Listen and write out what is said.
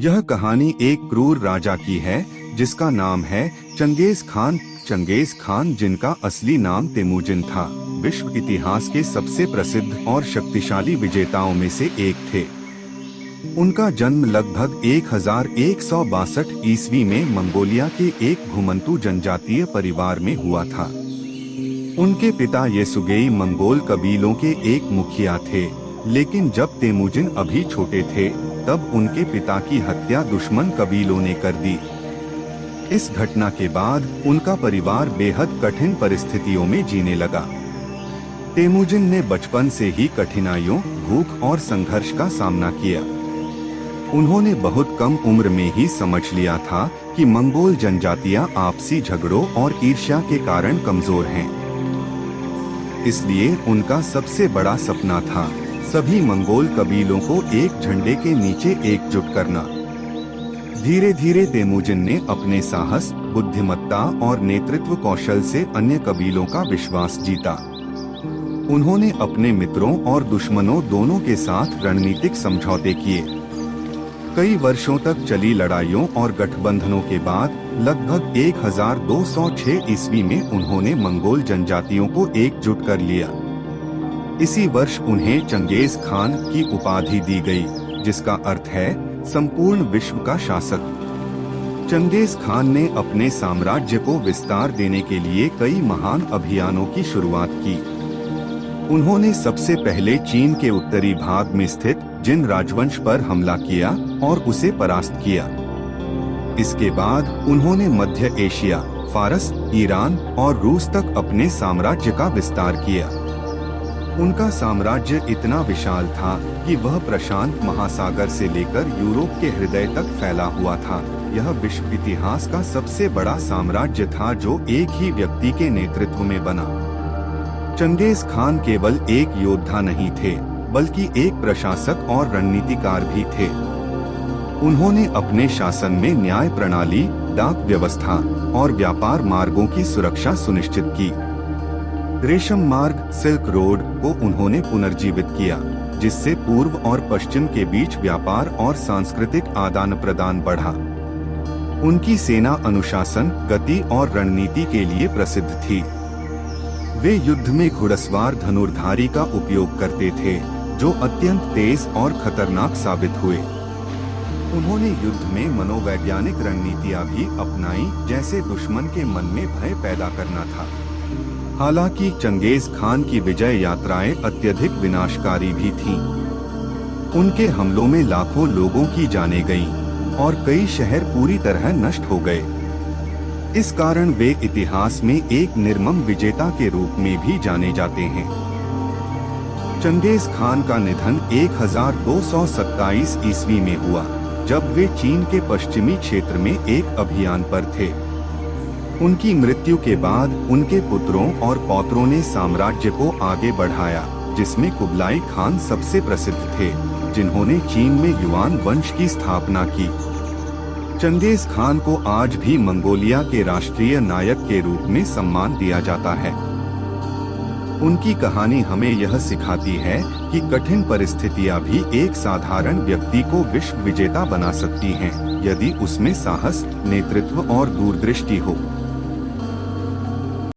यह कहानी एक क्रूर राजा की है जिसका नाम है चंगेज खान। चंगेज खान जिनका असली नाम तेमुजिन था, विश्व इतिहास के सबसे प्रसिद्ध और शक्तिशाली विजेताओं में से एक थे। उनका जन्म लगभग 1162 ईस्वी में मंगोलिया के एक घुमंतू जनजातीय परिवार में हुआ था। उनके पिता येसुगेई मंगोल कबीलों के एक मुखिया थे, लेकिन जब तेमुजिन अभी छोटे थे तब उनके पिता की हत्या दुश्मन कबीलों ने कर दी। इस घटना के बाद उनका परिवार बेहद कठिन परिस्थितियों में जीने लगा। तेमुजिन ने बचपन से ही कठिनाइयों, भूख और संघर्ष का सामना किया। उन्होंने बहुत कम उम्र में ही समझ लिया था कि मंगोल जनजातियां आपसी झगड़ों और ईर्ष्या के कारण कमजोर हैं। इसलिए उनका सबसे बड़ा सपना था सभी मंगोल कबीलों को एक झंडे के नीचे एकजुट करना। धीरे धीरे तेमुजिन ने अपने साहस, बुद्धिमत्ता और नेतृत्व कौशल से अन्य कबीलों का विश्वास जीता। उन्होंने अपने मित्रों और दुश्मनों दोनों के साथ रणनीतिक समझौते किए। कई वर्षों तक चली लड़ाइयों और गठबंधनों के बाद लगभग 1206 ईस्वी में उन्होंने मंगोल जनजातियों को एकजुट कर लिया। इसी वर्ष उन्हें चंगेज खान की उपाधि दी गई, जिसका अर्थ है संपूर्ण विश्व का शासक। चंगेज खान ने अपने साम्राज्य को विस्तार देने के लिए कई महान अभियानों की शुरुआत की। उन्होंने सबसे पहले चीन के उत्तरी भाग में स्थित जिन राजवंश पर हमला किया और उसे परास्त किया। इसके बाद उन्होंने मध्य एशिया, फारस, ईरान और रूस तक अपने साम्राज्य का विस्तार किया। उनका साम्राज्य इतना विशाल था कि वह प्रशांत महासागर से लेकर यूरोप के हृदय तक फैला हुआ था। यह विश्व इतिहास का सबसे बड़ा साम्राज्य था जो एक ही व्यक्ति के नेतृत्व में बना। चंगेज खान केवल एक योद्धा नहीं थे, बल्कि एक प्रशासक और रणनीतिकार भी थे। उन्होंने अपने शासन में न्याय प्रणाली, डाक व्यवस्था और व्यापार मार्गों की सुरक्षा सुनिश्चित की। रेशम मार्ग, सिल्क रोड को उन्होंने पुनर्जीवित किया, जिससे पूर्व और पश्चिम के बीच व्यापार और सांस्कृतिक आदान प्रदान बढ़ा। उनकी सेना अनुशासन, गति और रणनीति के लिए प्रसिद्ध थी। वे युद्ध में घुड़सवार धनुर्धारी का उपयोग करते थे, जो अत्यंत तेज और खतरनाक साबित हुए। उन्होंने युद्ध में मनोवैज्ञानिक रणनीतियां भी अपनाई, जैसे दुश्मन के मन में भय पैदा करना था। हालांकि चंगेज खान की विजय यात्राएं अत्यधिक विनाशकारी भी थीं। उनके हमलों में लाखों लोगों की जानें गईं और कई शहर पूरी तरह नष्ट हो गए। इस कारण वे इतिहास में एक निर्मम विजेता के रूप में भी जाने जाते हैं। चंगेज खान का निधन 1227 ईस्वी में हुआ, जब वे चीन के पश्चिमी क्षेत्र में एक अभियान पर थे। उनकी मृत्यु के बाद उनके पुत्रों और पौत्रों ने साम्राज्य को आगे बढ़ाया, जिसमें कुबलाई खान सबसे प्रसिद्ध थे, जिन्होंने चीन में युआन वंश की स्थापना की। चंगेज खान को आज भी मंगोलिया के राष्ट्रीय नायक के रूप में सम्मान दिया जाता है। उनकी कहानी हमें यह सिखाती है कि कठिन परिस्थितियां भी एक साधारण व्यक्ति को विश्व विजेता बना सकती हैं, यदि उसमें साहस, नेतृत्व और दूरदृष्टि हो।